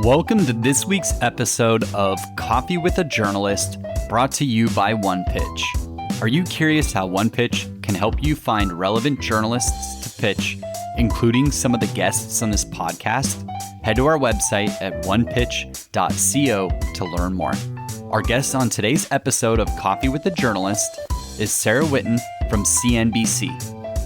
Welcome to this week's episode of Coffee with a Journalist, brought to you by OnePitch. Are you curious how OnePitch can help you find relevant journalists to pitch, including some of the guests on this podcast? Head to our website at onepitch.co to learn more. Our guest on today's episode of Coffee with a Journalist is Sarah Whitten from CNBC.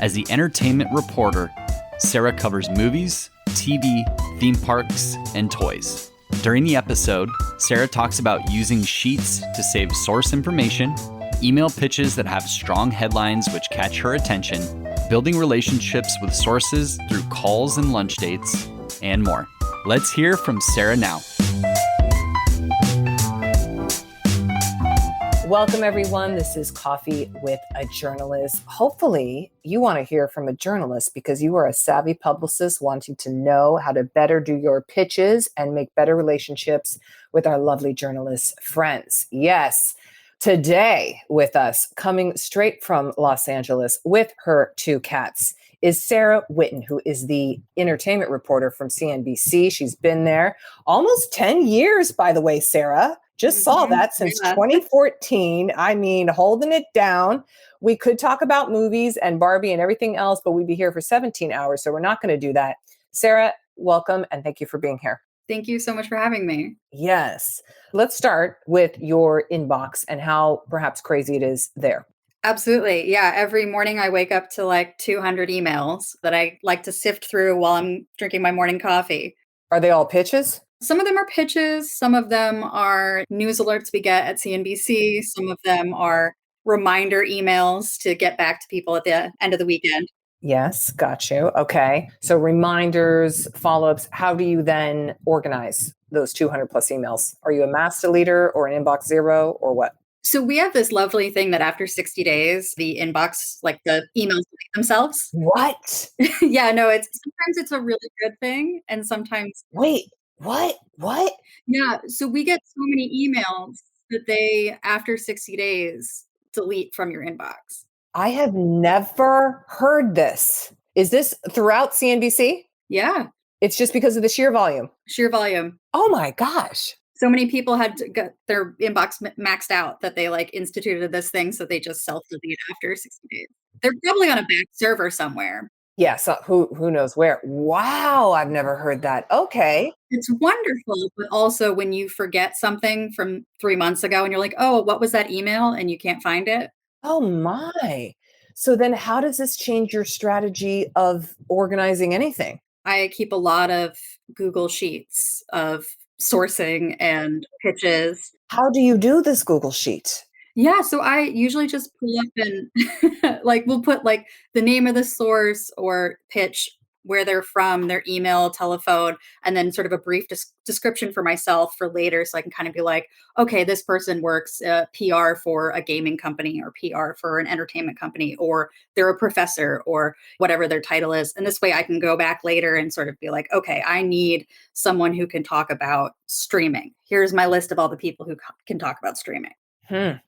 As the entertainment reporter, Sarah covers movies, TV, theme parks, and toys. During the episode, Sarah talks about using sheets to save source information, email pitches that have strong headlines which catch her attention, building relationships with sources through calls and lunch dates, and more. Let's hear from Sarah now. Welcome, everyone. This is Coffee with a Journalist. Hopefully, you want to hear from a journalist because you are a savvy publicist wanting to know how to better do your pitches and make better relationships with our lovely journalist friends. Yes, today with us, coming straight from Los Angeles with her two cats, is Sarah Whitten, who is the entertainment reporter from CNBC. She's been there almost 10 years, by the way, Sarah. Just saw that since 2014. I mean, holding it down. We could talk about movies and Barbie and everything else, but we'd be here for 17 hours. So we're not going to do that. Sarah, welcome. And thank you for being here. Thank you so much for having me. Yes. Let's start with your inbox and how perhaps crazy it is there. Absolutely. Yeah. Every morning I wake up to like 200 emails that I like to sift through while I'm drinking my morning coffee. Are they all pitches? Some of them are pitches. Some of them are news alerts we get at CNBC. Some of them are reminder emails to get back to people at the end of the weekend. Yes, got you. Okay. So reminders, follow-ups, how do you then organize those 200 plus emails? Are you a mass deleter or an inbox zero or what? So we have this lovely thing that after 60 days, the inbox, like the emails delete themselves. What? Yeah, no, sometimes it's a really good thing. And sometimes. Wait. What? Yeah. So we get so many emails that they, after 60 days, delete from your inbox. I have never heard this. Is this throughout CNBC? Yeah. It's just because of the sheer volume. Sheer volume. Oh my gosh. So many people had to get their inbox maxed out that they instituted this thing. So they just self-delete after 60 days. They're probably on a back server somewhere. Yeah, so who knows where. Wow, I've never heard that. Okay. It's wonderful, but also when you forget something from 3 months ago and you're like, oh, what was that email? And you can't find it. Oh my. So then how does this change your strategy of organizing anything? I keep a lot of Google Sheets of sourcing and pitches. How do you do this Google Sheet? Yeah, so I usually just pull up and we'll put the name of the source or pitch, where they're from, their email, telephone, and then sort of a brief description for myself for later. So I can kind of be like, okay, this person works PR for a gaming company or PR for an entertainment company, or they're a professor or whatever their title is. And this way I can go back later and sort of be like, okay, I need someone who can talk about streaming. Here's my list of all the people who can talk about streaming.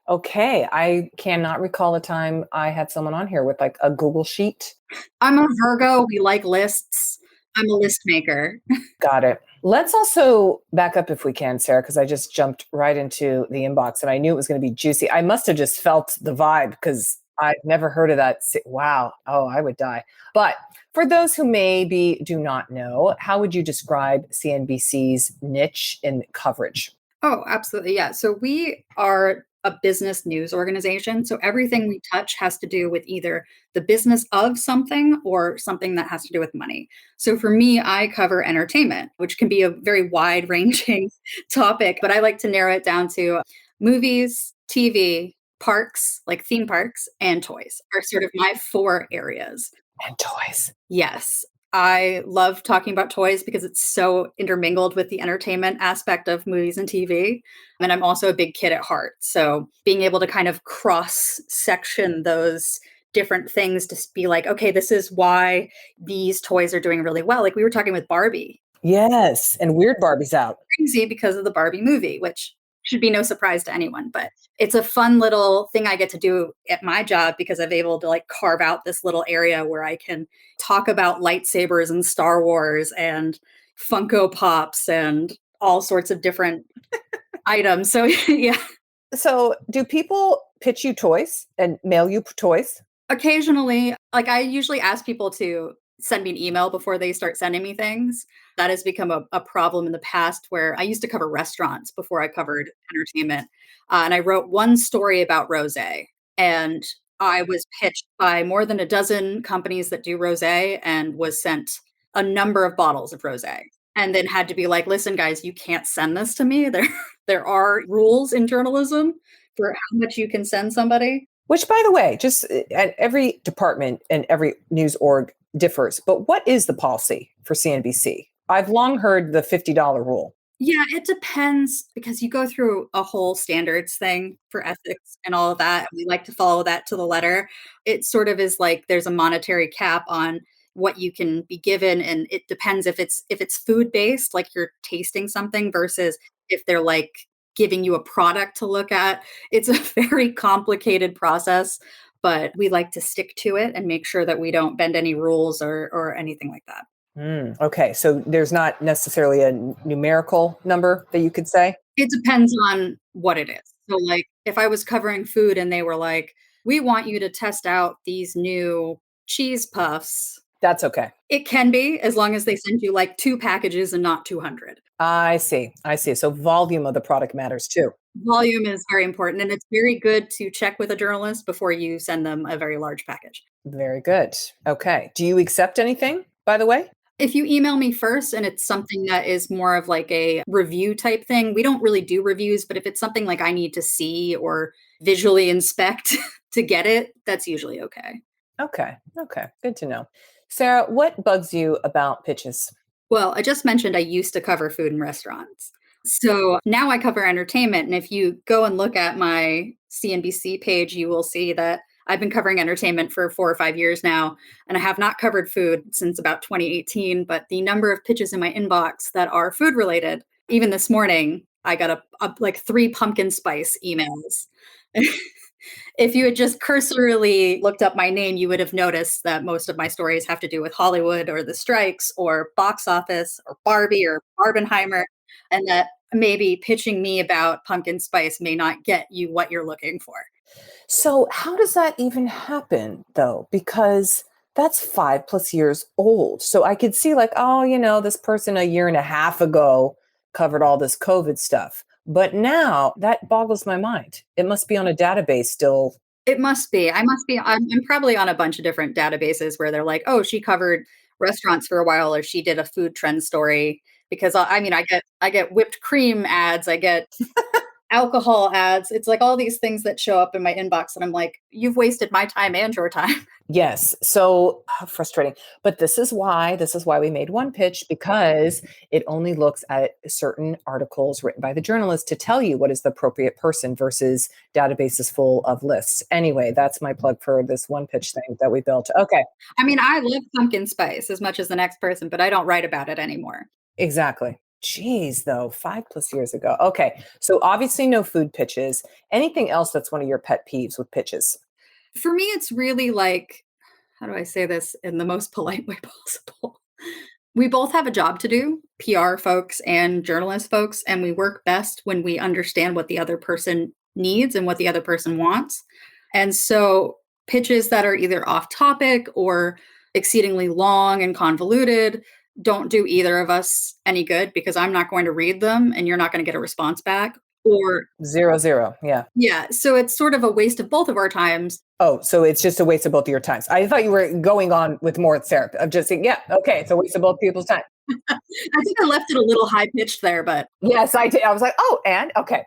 Okay. I cannot recall a time I had someone on here with a Google Sheet. I'm a Virgo. We like lists. I'm a list maker. Got it. Let's also back up if we can, Sarah, because I just jumped right into the inbox and I knew it was going to be juicy. I must have just felt the vibe because I've never heard of that. Wow. Oh, I would die. But for those who maybe do not know, how would you describe CNBC's niche in coverage? Oh, absolutely. Yeah. So we are a business news organization. So everything we touch has to do with either the business of something or something that has to do with money. So for me, I cover entertainment, which can be a very wide ranging topic, but I like to narrow it down to movies, TV, parks, like theme parks, and toys are sort of my 4 areas. And toys. Yes. I love talking about toys because it's so intermingled with the entertainment aspect of movies and TV. And I'm also a big kid at heart. So being able to kind of cross-section those different things to be like, okay, this is why these toys are doing really well. Like we were talking with Barbie. Yes. And Weird Barbie's out. Crazy because of the Barbie movie, which should be no surprise to anyone, but it's a fun little thing I get to do at my job because I'm able to carve out this little area where I can talk about lightsabers and Star Wars and Funko Pops and all sorts of different items. So yeah, So, do people pitch you toys and mail you toys? occasionally, like I usually ask people to send me an email before they start sending me things. That has become a problem in the past where I used to cover restaurants before I covered entertainment. And I wrote one story about rose. And I was pitched by more than a dozen companies that do rose and was sent a number of bottles of rose. And then had to be like, listen, guys, you can't send this to me. There are rules in journalism for how much you can send somebody. Which, by the way, just at every department and every news org differs. But what is the policy for CNBC? I've long heard the $50 rule. Yeah, it depends because you go through a whole standards thing for ethics and all of that. And we like to follow that to the letter. It sort of is like there's a monetary cap on what you can be given, and it depends if it's food based, like you're tasting something, versus if they're like giving you a product to look at. It's a very complicated process, but we like to stick to it and make sure that we don't bend any rules or anything like that. Okay, so there's not necessarily a numerical number that you could say? It depends on what it is. So, like, if I was covering food and they were like, "We want you to test out these new cheese puffs," That's okay. it can be as long as they send you like 2 packages and not 200. I see. I see. So volume of the product matters too. Volume is very important, and it's very good to check with a journalist before you send them a very large package. Very good. Okay. Do you accept anything, by the way? If you email me first and it's something that is more of like a review type thing, we don't really do reviews, but if it's something like I need to see or visually inspect to get it, that's usually okay. Okay. Okay. Good to know. Sarah, what bugs you about pitches? Well, I just mentioned I used to cover food and restaurants. So now I cover entertainment. And if you go and look at my CNBC page, you will see that I've been covering entertainment for 4 or 5 years now. And I have not covered food since about 2018. But the number of pitches in my inbox that are food related, even this morning, I got like 3 pumpkin spice emails. If you had just cursorily looked up my name, you would have noticed that most of my stories have to do with Hollywood or the strikes or box office or Barbie or Barbenheimer, and that maybe pitching me about pumpkin spice may not get you what you're looking for. So, how does that even happen though? Because that's 5+ years old. So I could see, like, oh, this person a year and a half ago covered all this COVID stuff. But now that boggles my mind. It must be on a database still. It must be. I'm probably on a bunch of different databases where they're like, oh, she covered restaurants for a while, or she did a food trend story. Because I mean, I get whipped cream ads, I get alcohol ads. It's like all these things that show up in my inbox, and I'm like, you've wasted my time and your time. Yes. So how frustrating. But this is why we made OnePitch, because it only looks at certain articles written by the journalist to tell you what is the appropriate person versus databases full of lists. Anyway, that's my plug for this OnePitch thing that we built. Okay. I mean, I love pumpkin spice as much as the next person, but I don't write about it anymore. Exactly. Jeez, though, 5+ years ago. Okay. So obviously no food pitches. Anything else that's one of your pet peeves with pitches? For me, it's really like, how do I say this in the most polite way possible? We both have a job to do, PR folks and journalist folks, and we work best when we understand what the other person needs and what the other person wants. And so pitches that are either off topic or exceedingly long and convoluted don't do either of us any good because I'm not going to read them and you're not going to get a response back. Or, 0, 0. Yeah. yeah, so it's sort of a waste of both of our times. Oh, so it's just a waste of both of your times. I thought you were going on with more, Sarah. I'm just saying, yeah, okay, it's a waste of both people's time. I think I left it a little high pitched there, but Yes, I did. I was like, oh, and okay.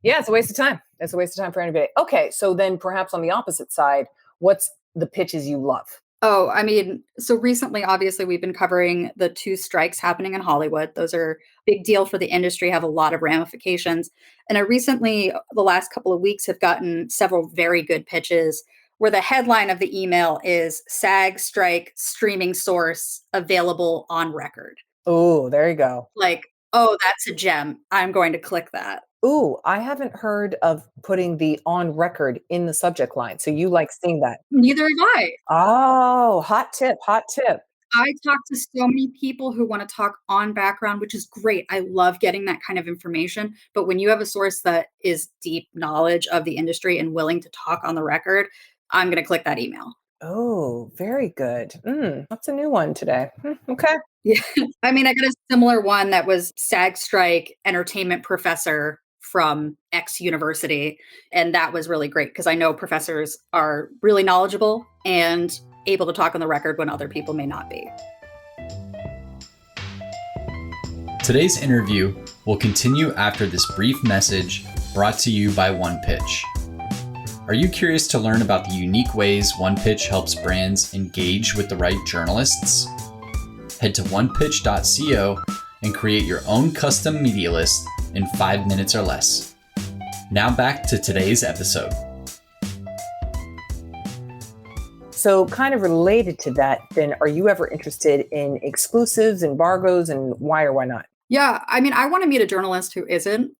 Yeah, it's a waste of time. It's a waste of time for anybody. Okay, so then perhaps on the opposite side, what's the pitches you love? oh, I mean, so recently, obviously, we've been covering the 2 strikes happening in Hollywood. Those are big deal for the industry, have a lot of ramifications. And I recently, the last couple of weeks, have gotten several very good pitches where the headline of the email is SAG strike streaming source available on record. Oh, there you go. Like, oh, that's a gem. I'm going to click that. Ooh, I haven't heard of putting the on record in the subject line. So you like seeing that. Neither have I. Oh, hot tip, hot tip. I talk to so many people who wanna talk on background, which is great. I love getting that kind of information, but when you have a source that is deep knowledge of the industry and willing to talk on the record, I'm gonna click that email. Oh, very good. That's a new one today. Okay. Yeah. I mean, I got a similar one that was SAG strike entertainment professor from X university, and that was really great because I know professors are really knowledgeable and able to talk on the record when other people may not be. Today's interview will continue after this brief message brought to you by OnePitch. Are you curious to learn about the unique ways OnePitch helps brands engage with the right journalists? Head to onepitch.co and create your own custom media list in 5 minutes or less. Now back to today's episode. So, kind of related to that, then, are you ever interested in exclusives, embargoes, and why or why not? Yeah, I mean, I wanna meet a journalist who isn't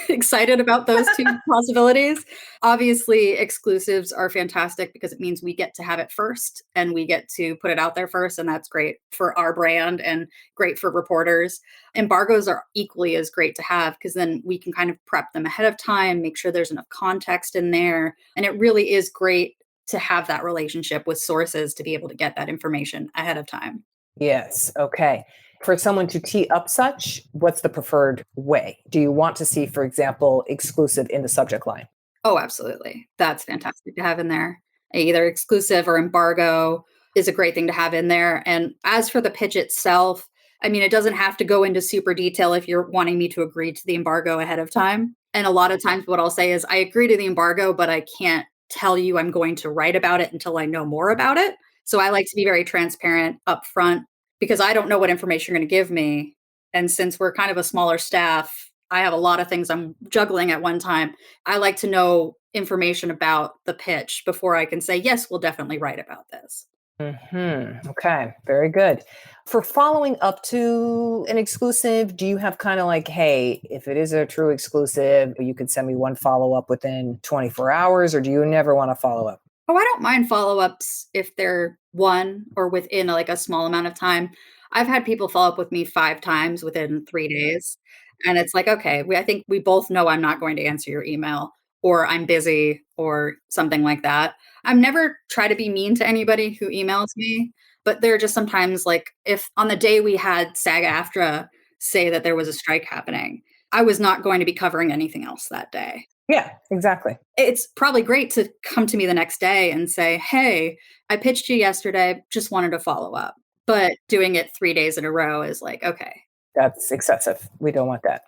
excited about those 2 possibilities. Obviously, exclusives are fantastic because it means we get to have it first and we get to put it out there first, and that's great for our brand and great for reporters. Embargoes are equally as great to have because then we can kind of prep them ahead of time, make sure there's enough context in there, and it really is great to have that relationship with sources to be able to get that information ahead of time. Yes. Okay. For someone to tee up such, what's the preferred way? Do you want to see, for example, exclusive in the subject line? Oh, absolutely. That's fantastic to have in there. Either exclusive or embargo is a great thing to have in there. And as for the pitch itself, I mean, it doesn't have to go into super detail if you're wanting me to agree to the embargo ahead of time. And a lot of times, what I'll say is, I agree to the embargo, but I can't tell you I'm going to write about it until I know more about it. So I like to be very transparent upfront because I don't know what information you're going to give me. And since we're kind of a smaller staff, I have a lot of things I'm juggling at one time. I like to know information about the pitch before I can say, yes, we'll definitely write about this. Okay, very good. For following up to an exclusive, do you have kind of like, hey, if it is a true exclusive, you could send me one follow up within 24 hours, or do you never want to follow up? Oh, I don't mind follow-ups if they're one or within like a small amount of time. I've had people follow up with me 5 times within 3 days, and it's like, "Okay, I think we both know I'm not going to answer your email, or I'm busy, or something like that." I'm never try to be mean to anybody who emails me, but there are just sometimes, like, if on the day we had SAG-AFTRA say that there was a strike happening, I was not going to be covering anything else that day. Yeah, exactly. It's probably great to come to me the next day and say, "Hey, I pitched you yesterday, just wanted to follow up." But doing it 3 days in a row is like, okay. That's excessive. We don't want that.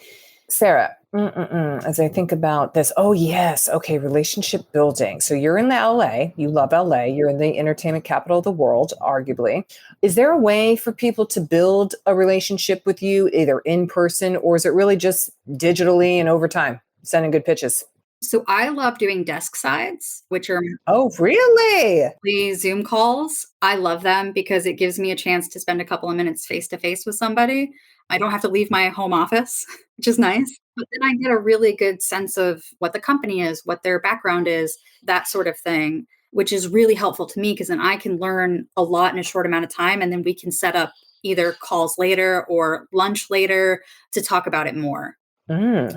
Sarah, as I think about this, oh, yes. Okay, relationship building. So you're in the LA, you love LA, you're in the entertainment capital of the world, arguably. Is there a way for people to build a relationship with you, either in person, or is it really just digitally and over time, sending good pitches? So I love doing desk sides, which are Oh, really? the Zoom calls. I love them because it gives me a chance to spend a couple of minutes face to face with somebody. I don't have to leave my home office, which is nice. But then I get a really good sense of what the company is, what their background is, that sort of thing, which is really helpful to me because then I can learn a lot in a short amount of time. And then we can set up either calls later or lunch later to talk about it more.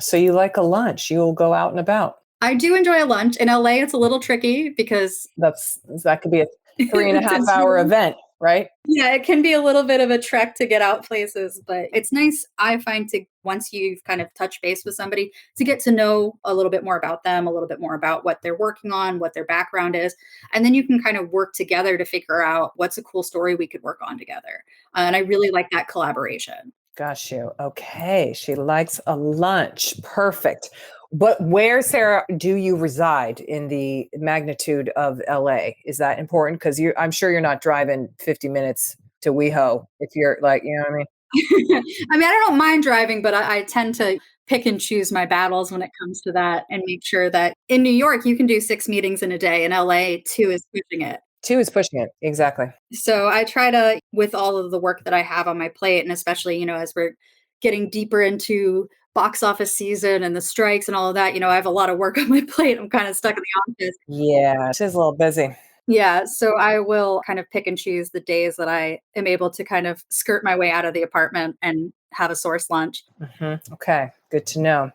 So you like a lunch, you'll go out and about. I do enjoy a lunch. In LA, it's a little tricky because That could be a 3.5 hour since event, right? yeah, it can be a little bit of a trek to get out places, but it's nice, I find, to once you've kind of touched base with somebody, to get to know a little bit more about them, a little bit more about what they're working on, what their background is, and then you can kind of work together to figure out what's a cool story we could work on together. And I really like that collaboration. Got you. Okay. She likes a lunch. Perfect. But where, Sarah, do you reside in the magnitude of LA? Is that important? Because I'm sure you're not driving 50 minutes to WeHo if you're like, you know what I mean? I mean, I don't mind driving, but I tend to pick and choose my battles when it comes to that and make sure that in New York, you can do 6 meetings in a day. In LA, 2 is pushing it. Two is pushing it. Exactly. So I try to, with all of the work that I have on my plate, and especially, as we're getting deeper into box office season and the strikes and all of that, I have a lot of work on my plate. I'm kind of stuck in the office. Yeah. She's a little busy. Yeah, so I will kind of pick and choose the days that I am able to kind of skirt my way out of the apartment and have a source lunch. Okay, good to know.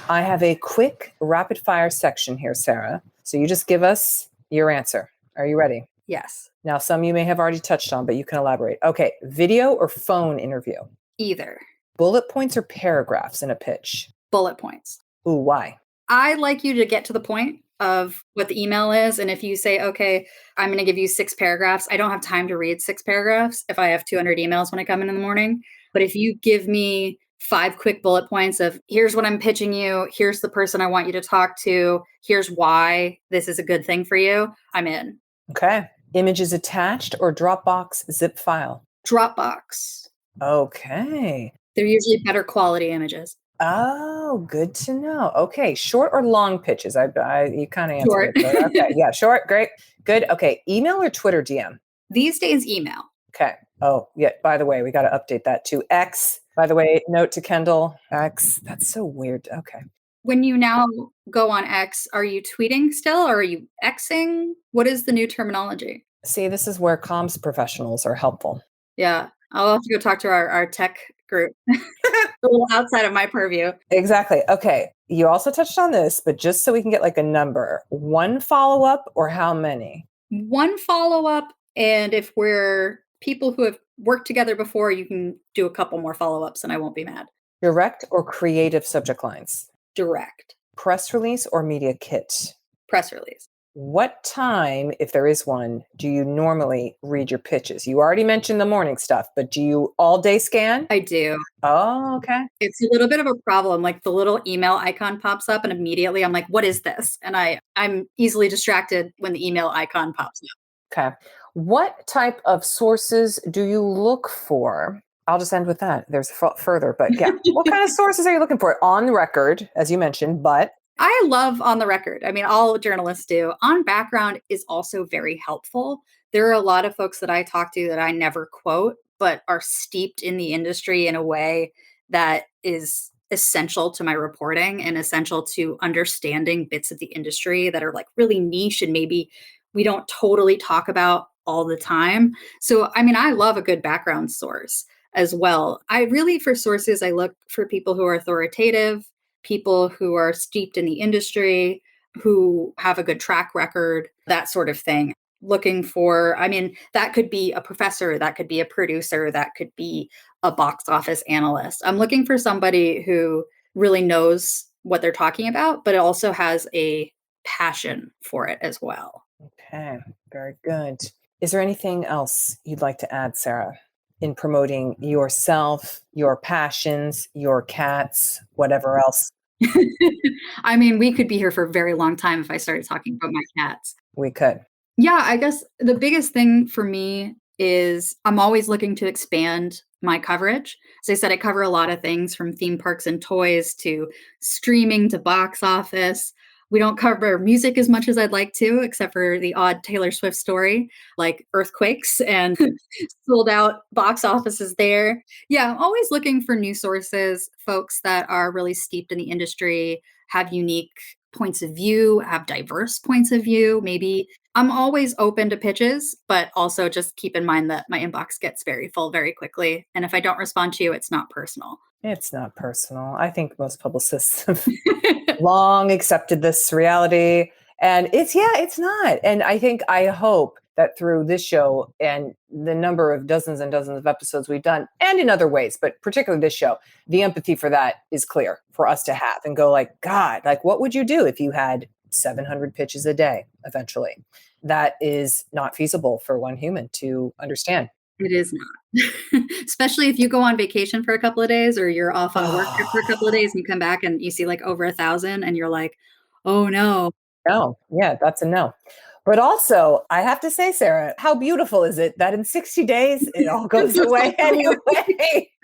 I have a quick rapid fire section here, Sarah. So you just give us your answer. Are you ready? Yes, Now, some you may have already touched on, but you can elaborate. Okay, video or phone interview? either. Bullet points or paragraphs in a pitch? Bullet points. Ooh, why? I like you to get to the point of what the email is. And if you say, okay, I'm going to give you 6 paragraphs, I don't have time to read 6 paragraphs if I have 200 emails when I come in the morning. But if you give me 5 quick bullet points of here's what I'm pitching you, here's the person I want you to talk to, here's why this is a good thing for you, I'm in. Okay. Images attached or Dropbox zip file? Dropbox. Okay. They're usually better quality images. Oh, good to know. Okay. Short or long pitches? You kind of answered Short. it. But okay. Yeah. Short. Great. Good. Okay. Email or Twitter DM? These days, email. Okay. Oh, yeah. By the way, we got to update that to X. By the way, note to Kendall, X. That's so weird. Okay. When you now go on X, are you tweeting still or are you Xing? What is the new terminology? See, this is where comms professionals are helpful. Yeah, I'll have to go talk to our tech group. A little outside of my purview. Exactly. Okay. You also touched on this, but just so we can get like a number, 1 follow-up or how many? 1 follow-up, and if we're people who have worked together before, you can do a couple more follow-ups and I won't be mad. Direct or creative subject lines? Direct. Press release or media kit? Press release. What time, if there is one, do you normally read your pitches? You already mentioned the morning stuff, but do you all day scan? I do. Oh, okay. It's a little bit of a problem. Like the little email icon pops up and immediately I'm like, what is this? And I'm easily distracted when the email icon pops up. Okay. What type of sources do you look for? I'll just end with that. There's further, but yeah. What kind of sources are you looking for? On the record, as you mentioned, but I love on the record. I mean, all journalists do. On background is also very helpful. There are a lot of folks that I talk to that I never quote, but are steeped in the industry in a way that is essential to my reporting and essential to understanding bits of the industry that are like really niche and maybe we don't totally talk about all the time. So, I mean, I love a good background source as well. I really, for sources, I look for people who are authoritative, people who are steeped in the industry, who have a good track record, that sort of thing. Looking for, I mean, that could be a professor, that could be a producer, that could be a box office analyst. I'm looking for somebody who really knows what they're talking about, but also has a passion for it as well. okay, very good. Is there anything else you'd like to add, Sarah, in promoting yourself, your passions, your cats, whatever else I mean, we could be here for a very long time if I started talking about my cats. we could? Yeah, I guess the biggest thing for me is I'm always looking to expand my coverage. As I said, I cover a lot of things from theme parks and toys to streaming to box office. We don't cover music as much as I'd like to, except for the odd Taylor Swift story, like earthquakes and sold out box offices there. Yeah, I'm always looking for new sources, folks that are really steeped in the industry, have unique points of view, have diverse points of view. Maybe I'm always open to pitches, but also just keep in mind that my inbox gets very full very quickly. And if I don't respond to you, it's not personal. It's not personal. I think most publicists have long accepted this reality. And it's not. And I hope that through this show and the number of dozens and dozens of episodes we've done, and in other ways, but particularly this show, the empathy for that is clear for us to have and go like, God, like what would you do if you had 700 pitches a day eventually? That is not feasible for one human to understand. It is not. Especially if you go on vacation for a couple of days or you're off on a work trip for a couple of days and you come back and you see like over 1,000 and you're like, oh no. No, yeah, that's a no. But also, I have to say, Sarah, how beautiful is it that in 60 days it all goes away anyway?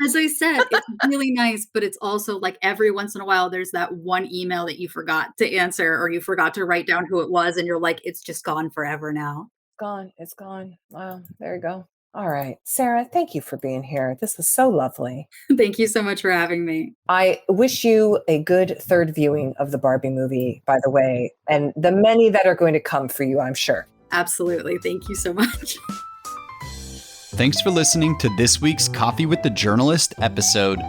As I said, it's really nice, but it's also like every once in a while there's that one email that you forgot to answer or you forgot to write down who it was and you're like, it's just gone forever now. Gone. It's gone. Wow. There you go. All right. Sarah, thank you for being here. This was so lovely. Thank you so much for having me. I wish you a good third viewing of the Barbie movie, by the way, and the many that are going to come for you, I'm sure. Absolutely. Thank you so much. Thanks for listening to this week's Coffee with the Journalist episode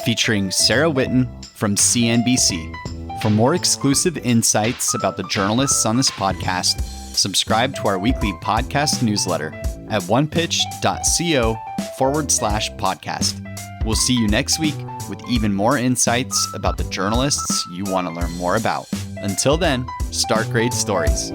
featuring Sarah Whitten from CNBC. For more exclusive insights about the journalists on this podcast, subscribe to our weekly podcast newsletter at onepitch.co/podcast. We'll see you next week with even more insights about the journalists you want to learn more about. Until then, start great stories.